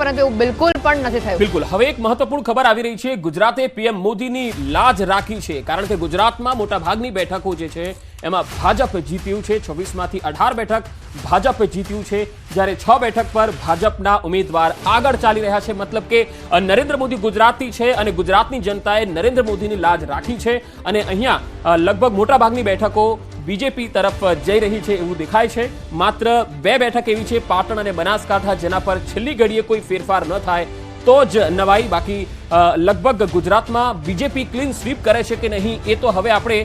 પરંતુ એવું બિલકુલ પણ નથી થયું। બિલકુલ। હવે એક મહત્વપૂર્ણ ખબર આવી રહી છે, ગુજરાતે પીએમ મોદીની લાજ રાખી છે, કારણ કે ગુજરાતમાં મોટાભાગની બેઠકો જે છે એમાં ભાજપ જીત્યું છે। 26માંથી 18 બેઠક ભાજપ જીત્યું છે, જ્યારે 6 બેઠક પર ભાજપના ઉમેદવાર આગળ ચાલી રહ્યા છે। મતલબ કે નરેન્દ્ર મોદી ગુજરાતી છે અને ગુજરાતની જનતાએ નરેન્દ્ર મોદીની લાજ રાખી છે અને અહીંયા લગભગ મોટાભાગની બેઠકો બીજેપી તરફ જઈ રહી છે એવું દેખાય છે। માત્ર 2 બેઠક એવી છે, પાટણ અને બનાસકાંઠા, જેના પર છેલ્લી ઘડીએ કોઈ ફેરફાર ન થાય તો જ નવાઈ। બાકી લગભગ ગુજરાતમાં બીજેપી ક્લીન સ્વીપ કરે છે કે નહીં એ તો હવે આપણે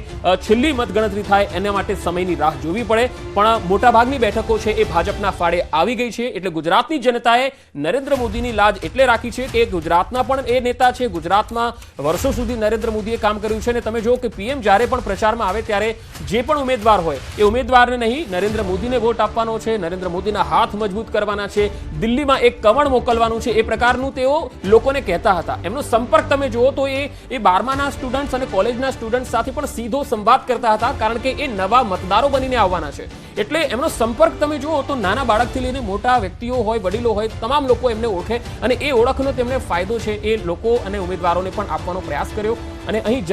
છેલ્લી મતગણતરી થાય એના માટે સમયની રાહ જોવી પડે, પણ મોટાભાગની બેઠકો છે એ ભાજપના ફાળે આવી ગઈ છે। એટલે ગુજરાતની જનતાએ નરેન્દ્ર મોદીની લાજ એટલે રાખી છે કે ગુજરાતના પણ એ નેતા છે, ગુજરાતમાં વર્ષો સુધી નરેન્દ્ર મોદીએ કામ કર્યું છે અને તમે જો કે પીએમ જ્યારે પણ પ્રચારમાં આવે ત્યારે જે પણ ઉમેદવાર હોય એ ઉમેદવારને નહીં, નરેન્દ્ર મોદીને વોટ આપવાનો છે, નરેન્દ્ર મોદીના હાથ મજબૂત કરવાના છે, દિલ્હીમાં એક કમળ મોકલવાનું છે, એ પ્રકારનું તેઓ લોકોને કહેતા હતા। એમનો સંપર્ક તમે જુઓ તો એ 12માના સ્ટુડન્ટ્સ અને કોલેજના સ્ટુડન્ટ્સ સાથે પણ સીધો સંવાદ કરતા હતા, કારણ કે એ નવા મતદારો બનીને આવવાના છે। એટલે એમનો સંપર્ક તમે જુઓ તો નાના બાળકથી લઈને મોટા વ્યક્તિઓ હોય, વડીલો હોય, તમામ લોકો એમને ઓળખે અને એ ઓળખનો તેમને ફાયદો છે એ લોકો અને ઉમેદવારોને પણ આપવાનો પ્રયાસ કર્યો। અને અહીં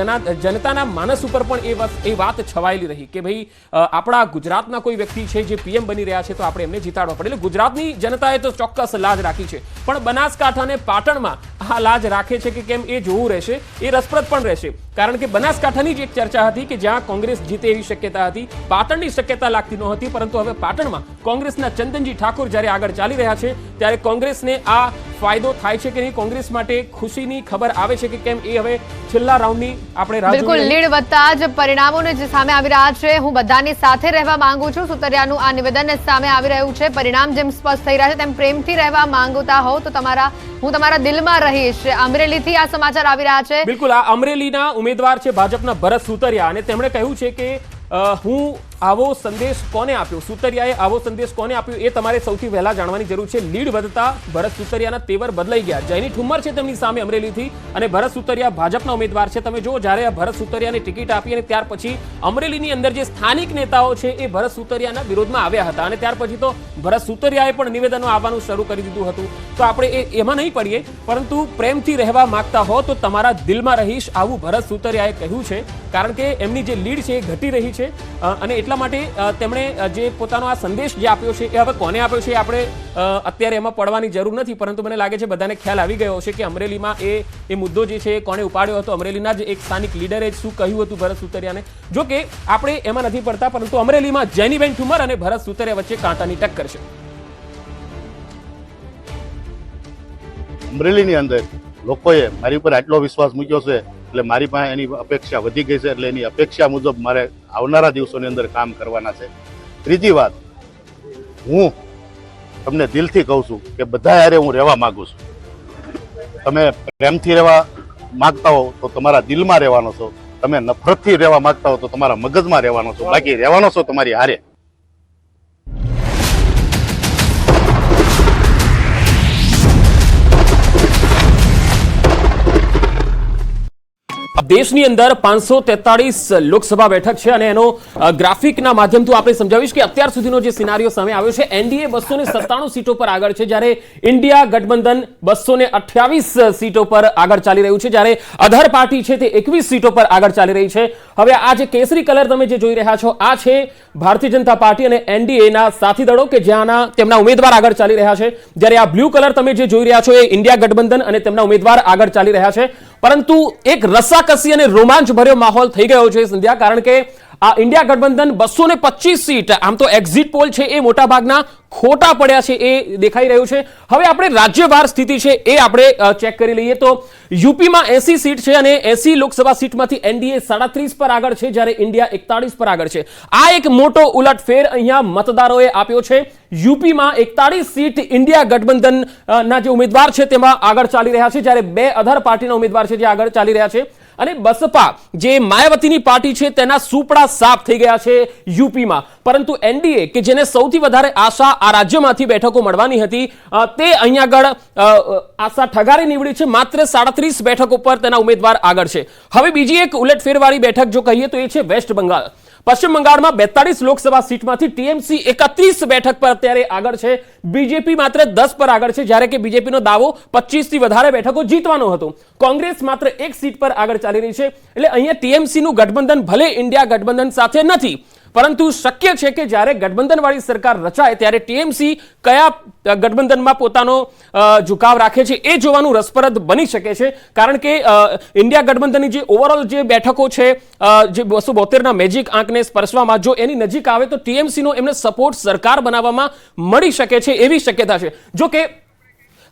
જનતાના માનસ ઉપર પણ એ વાત છવાયેલી રહી કે ભાઈ આપણા ગુજરાતના કોઈ વ્યક્તિ છે જે પીએમ બની રહ્યા છે તો આપણે એમને જીતાડવા પડે। એટલે ગુજરાતની જનતાએ તો ચોક્કસ લાજ રાખી છે, પણ બનાસકાંઠા અને પાટણમાં આ લાજ રાખે છે કે કેમ એ જોવું રહેશે, એ રસપ્રદ પણ રહેશે, કારણ કે બનાસકાંઠાની જ એક ચર્ચા હતી કે જ્યાં કોંગ્રેસ જીતે એવી શક્યતા હતી, પાટણની શક્યતા લાગતી નહોતી, પરંતુ હવે પાટણમાં કોંગ્રેસના ચંદનજી ઠાકોર જ્યારે આગળ ચાલી રહ્યા છે ત્યારે કોંગ્રેસને આ ફાયદો થાય છે કે નહીં, કોંગ્રેસ માટે ખુશીની ખબર આવે છે કે કેમ, એ હવે છેલ્લા રાઉન્ડની આપણે રાહ બિલકુલ લીડ વધતા જ પરિણામોને જે સામે આવી રહ્યા છે, હું બધાની સાથે રહેવા માંગુ છું, સુતરિયાનું આ નિવેદન સામે આવી રહ્યું છે। પરિણામ જેમ સ્પષ્ટ થઈ રહ્યા છે તેમ પ્રેમથી રહેવા માંગતા હો તો હું તમારા દિલમાં રહીશ। અમરેલીથી આ સમાચાર આવી રહ્યા છે। બિલકુલ, આ અમરેલીના ઉમેદવાર છે ભાજપના ભરત સુતરિયા અને તેમણે કહ્યું છે કે હું આવો સંદેશ કોને આપ્યો, સુતરિયાએ આવો સંદેશ કોને આપ્યો એ તમારે સૌથી પહેલા જાણવાની જરૂર છે। લીડ વધતા ભરત સુતરિયાના તેવર બદલાઈ ગયા। જયની ઠુમ્મર છે તેમની સામે અમરેલીથી અને ભરત સુતરિયા ભાજપના ઉમેદવાર છે। તમે જો જ્યારે આ ભરત સુતરિયાને ટિકિટ આપી અને ત્યાર પછી અમરેલીની અંદર જે સ્થાનિક નેતાઓ છે એ ભરત સુતરિયાના વિરોધમાં આવ્યા હતા અને ત્યાર પછી તો ભરત સુતરિયાએ પણ નિવેદનો આવવાનું શરૂ કરી દીધું હતું। તો આપણે એમાં નહીં પડીએ, પરંતુ પ્રેમથી રહેવા માંગતા હો તો તમારા દિલમાં રહીશ, આવું ભરત સુતરિયાએ કહ્યું છે, કારણ કે એમની જે લીડ છે એ ઘટી રહી છે અને એટલા માટે તેમણે જે પોતાનો આ સંદેશ જે આપ્યો છે એ હવે કોને આપ્યો છે આપણે અત્યારે એમાં પડવાની જરૂર નથી, પરંતુ મને લાગે છે બધાને ખ્યાલ આવી ગયો હશે કે અમરેલીમાં એ મુદ્દો જે છે કોને ઉપાડ્યો હતો। અમરેલીના જ એક સ્થાનિક લીડરે શું કહ્યું હતું ભરત સુતરિયાને, જો કે આપણે એમાં નથી પડતા, પરંતુ અમરેલીમાં જેનીબેન ઠુમર અને ભરત સુતરિયા વચ્ચે કાંટાની ટક્કર છે। અમરેલીની અંદર લોકોએ મારી ઉપર આટલો વિશ્વાસ મૂક્યો છે એટલે મારી પાસે એની અપેક્ષા વધી ગઈ છે, એટલે એની અપેક્ષા મુજબ મારે આવનારા દિવસોની અંદર કામ કરવાના છે। ત્રીજી વાત, હું તમને દિલથી કહું છું કે બધા યારે હું રહેવા માંગુ છું। તમે પ્રેમથી રહેવા માંગતા હો તો તમારા દિલમાં રહેવાનો છો, તમે નફરતથી રહેવા માંગતા હો તો તમારા મગજમાં રહેવાનો છો, બાકી રહેવાનો છો તમારી હારે। દેશની અંદર 543 લોકસભા બેઠક છે અને એનો ગ્રાફિકના માધ્યમથી આપણે સમજાવીશ કે અત્યાર સુધીનો જે સિનારીઓ સામે આવ્યો છે, એનડીએ 297 સીટો પર આગળ છે, જ્યારે ઇન્ડિયા ગઠબંધન 228 સીટો પર આગળ ચાલી રહ્યું છે, જ્યારે અધર પાર્ટી છે તે 21 સીટો પર આગળ ચાલી રહી છે। હવે આ જે કેસરી કલર તમે જે જોઈ રહ્યા છો આ છે ભારતીય જનતા પાર્ટી અને એનડીએના સાથી દળો કે જ્યાંના તેમના ઉમેદવાર આગળ ચાલી રહ્યા છે, જ્યારે આ બ્લુ કલર તમે જે જોઈ રહ્યા છો એ ઇન્ડિયા ગઠબંધન અને તેમના ઉમેદવાર આગળ ચાલી રહ્યા છે। પરંતુ એક રસાકસી અને રોમાંચ ભર્યો માહોલ થઈ ગયો છે સંધ્યા, કારણ કે આ ઇન્ડિયા ગઠબંધન 225 સીટ, આમ તો એક્ઝિટ પોલ છે એ મોટાભાગના ખોટા પડ્યા છે એ દેખાઈ રહ્યું છે। હવે આપણે રાજ્યવાર સ્થિતિ છે એ આપણે ચેક કરી લઈએ તો યુપીમાં 80 સીટ છે અને 80 લોકસભા સીટમાંથી એનડીએ 37 પર આગળ છે, જ્યારે ઇન્ડિયા 41 પર આગળ છે। આ એક મોટો ઉલટફેર અહીંયા મતદારોએ આપ્યો છે। યુપીમાં 41 સીટ ઇન્ડિયા ગઠબંધન ના જે ઉમેદવાર છે તેમાં આગળ ચાલી રહ્યા છે, જ્યારે 2 અધર પાર્ટીના ઉમેદવાર છે જે આગળ ચાલી રહ્યા છે અને બસપા જે માયાવતીની પાર્ટી છે તેના સુપડા સાફ થઈ ગયા છે યુપીમાં, પરંતુ એનડીએ કે જેને સૌથી વધારે આશા આ રાજ્યમાંથી બેઠકો મળવાની હતી તે અહીંયા આગળ આશા ઠગારી નીવડી છે। માત્ર 37 બેઠકો પર તેના ઉમેદવાર આગળ છે। હવે બીજી એક ઉલટફેરવાળી બેઠક જો કહીએ તો એ છે વેસ્ટ બંગાળ। પશ્ચિમ બંગાળમાં 42 લોકસભા સીટમાંથી ટીએમસી 31 બેઠક પર અત્યારે આગળ છે, બીજેપી માત્ર 10 પર આગળ છે, જ્યારે કે બીજેપીનો દાવો 25 થી વધારે બેઠકો જીતવાનો હતો. કોંગ્રેસ માત્ર 1 સીટ પર આગળ ચાલી રહી છે. એટલે અહીંયા ટીએમસીનું ગઠબંધન ભલે ઇન્ડિયા ગઠબંધન સાથે નથી, પરંતુ શક્ય છે કે જ્યારે ગઠબંધનવાળી સરકાર રચાય ત્યારે ટીએમસી કયા ગઠબંધનમાં પોતાનો ઝુકાવ રાખે છે એ જોવાનું રસપ્રદ બની શકે છે. કારણ કે ઇન્ડિયા ગઠબંધનની જે ઓવરઓલ જે બેઠકો છે, જે 272ના મેજિક આંકને સ્પર્શવામાં જો એની નજીક આવે તો ટીએમસીનો એમને સપોર્ટ સરકાર બનાવવામાં મળી શકે છે એવી શક્યતા છે. જો કે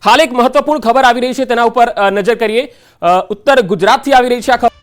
હાલ એક મહત્વપૂર્ણ ખબર આવી રહી છે, તેના ઉપર નજર કરીએ. ઉત્તર ગુજરાતથી આવી રહી છે આ ખબર.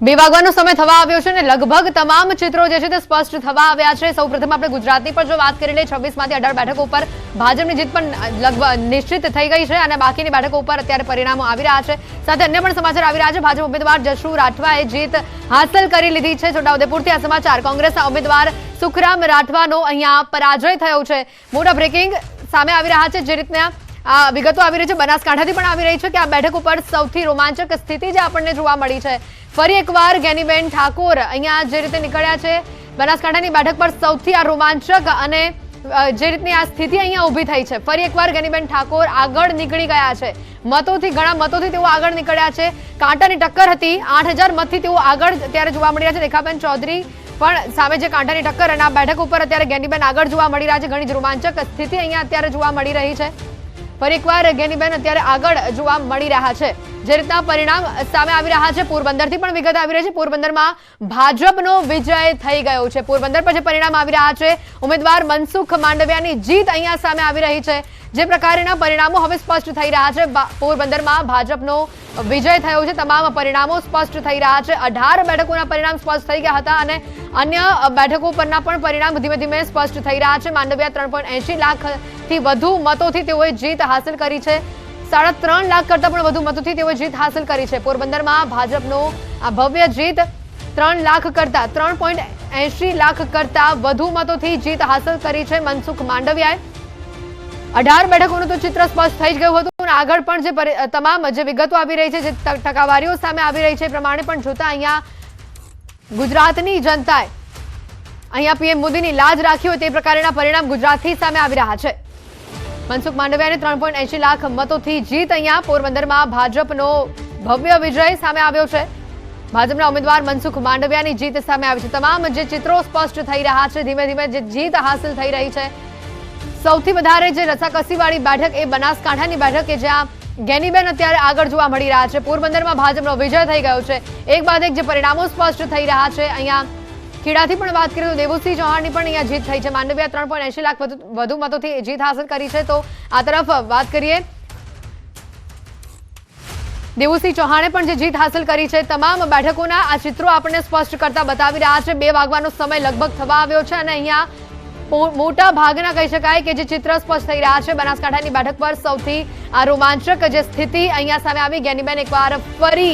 બે વાગવાનો સમય થવા આવ્યો છે અને લગભગ તમામ ચિત્રો જે છે તે સ્પષ્ટ થવા આવ્યા છે. સૌપ્રથમ આપણે ગુજરાતની પર જો વાત કરી લઈએ, 26 માંથી 18 બેઠકો ઉપર ભાજપની જીત પણ લગભગ નિશ્ચિત થઈ ગઈ છે અને બાકીની બેઠકો ઉપર અત્યારે પરિણામો આવી રહ્યા છે. સાથે અન્ય પણ સમાચાર આવી રહ્યા છે. ભાજપ ઉમેદવાર જશુ રાઠવાએ જીત હાંસલ કરી લીધી છે. છોટાઉદેપુરથી આ સમાચાર. કોંગ્રેસના ઉમેદવાર સુખરામ રાઠવાનો અહીંયા પરાજય થયો છે. મોટા બ્રેકિંગ સામે આવી રહ્યા છે. જે રીતના આ વિગતો આવી રહી છે, બનાસકાંઠાથી પણ આવી રહી છે કે આ બેઠક ઉપર સૌથી રોમાંચક સ્થિતિ જે આપણને જોવા મળી છે. ફરી એકવાર ગેનીબેન ઠાકોર અહીંયા જે રીતે નીકળ્યા છે બનાસકાંઠાની બેઠક પર, સૌથી આ રોમાંચક અને જે રીતની આ સ્થિતિ અહીંયા ઊભી થઈ છે. ફરી એકવાર ગેનીબેન ઠાકોર આગળ નીકળી ગયા છે. મતોથી, ઘણા મતોથી તેઓ આગળ નીકળ્યા છે. કાંટાની ટક્કર હતી, 8000 મતથી તેઓ આગળ ત્યારે જોવા મળી રહ્યા છે. રેખાબેન ચૌધરી પણ સામે જે કાંટાની ટક્કર, અને આ બેઠક ઉપર અત્યારે ગેનીબેન આગળ જોવા મળી રહ્યા છે. ઘણી જ રોમાંચક સ્થિતિ અહીંયા અત્યારે જોવા મળી રહી છે. ફરી એકવાર ગેનીબેન અત્યારે આગળ જોવા મળી રહ્યા છે. જે રીતના પરિણામ સામે આવી રહ્યા છે, પોરબંદરથી પણ વિગત આવી રહી છે. પોરબંદરમાં ભાજપનો વિજય થઈ ગયો છે. પોરબંદર પર જે પરિણામ આવી રહ્યા છે, ઉમેદવાર મનસુખ માંડવિયાની જીત અહીંયા સામે આવી રહી છે. જે પ્રકારના પરિણામો હવે સ્પષ્ટ થઈ રહ્યા છે, પોરબંદરમાં ભાજપનો વિજય થયો છે. તમામ પરિણામો સ્પષ્ટ થઈ રહ્યા છે. 18 બેઠકોના પરિણામ સ્પષ્ટ થઈ ગયા હતા અને અન્ય બેઠકો પરના પણ પરિણામ ધીમે ધીમે સ્પષ્ટ થઈ રહ્યા છે. માંડવિયા 3.80 લાખથી વધુ મતોથી તેઓએ જીત હાંસલ કરી છે. 3.5 લાખ કરતા પણ વધુ મતોથી તેઓએ જીત હાંસલ કરી છે. પોરબંદરમાં ભાજપનો આ ભવ્ય જીત 3 લાખ કરતા 3.80 લાખ કરતા વધુ મતોથી જીત હાંસલ કરી છે મનસુખ માંડવિયાએ. 18 બેઠકોનું તો ચિત્ર સ્પષ્ટ થઈ જ ગયું હતું અને આગળ પણ જે તમામ જે વિગતો આવી રહી છે, જે ટકાવારીઓ સામે આવી રહી છે, એ પ્રમાણે પણ જોતા અહીંયા ગુજરાતની જનતાએ અહીંયા પીએમ મોદીની લાજ રાખી હોય તે પ્રકારના પરિણામ ગુજરાતથી સામે આવી રહ્યા છે. મનસુખ માંડવિયાને 3.80 લાખ મતોથી જીત. અહીંયા પોરબંદરમાં ભાજપનો ભવ્ય વિજય સામે આવ્યો છે. ભાજપના ઉમેદવાર મનસુખ માંડવિયાની જીત સામે આવી છે. તમામ જે ચિત્રો સ્પષ્ટ થઈ રહ્યા છે, ધીમે ધીમે જે જીત હાંસલ થઈ રહી છે. સૌથી વધારે જે રસાકસીવાળી બેઠક એ બનાસકાંઠાની બેઠક કે જ્યાં ગેનીબેન અત્યારે આગળ જોવા મળી રહ્યા છે. પોરબંદરમાં ભાજપનો વિજય થઈ ગયો છે. એક બાદ એક જે પરિણામો સ્પષ્ટ થઈ રહ્યા છે. અહીંયા ખેડાથી પણ વાત કરીએ તો દેવુસિંહ ચૌહાણની પણ અહીંયા જીત થઈ છે. માંડવિયા 3.80 લાખ વધુ મતોથી જીત હાંસલ કરી છે. તો આ તરફ વાત કરીએ, દેવુસિંહ ચૌહાણે પણ જે જીત હાંસલ કરી છે. તમામ બેઠકોના આ ચિત્રો આપણને સ્પષ્ટ કરતા બતાવી રહ્યા છે. 2 વાગવાનો સમય લગભગ થવા આવ્યો છે અને અહીંયા મોટા ભાગના કહી શકાય કે જે ચિત્ર સ્પષ્ટ થઈ રહ્યા છે. બનાસકાંઠાની બેઠક પર સૌથી આ રોમાંચક જે સ્થિતિ અહીંયા સામે આવી. ગેનીબેન એકવાર ફરી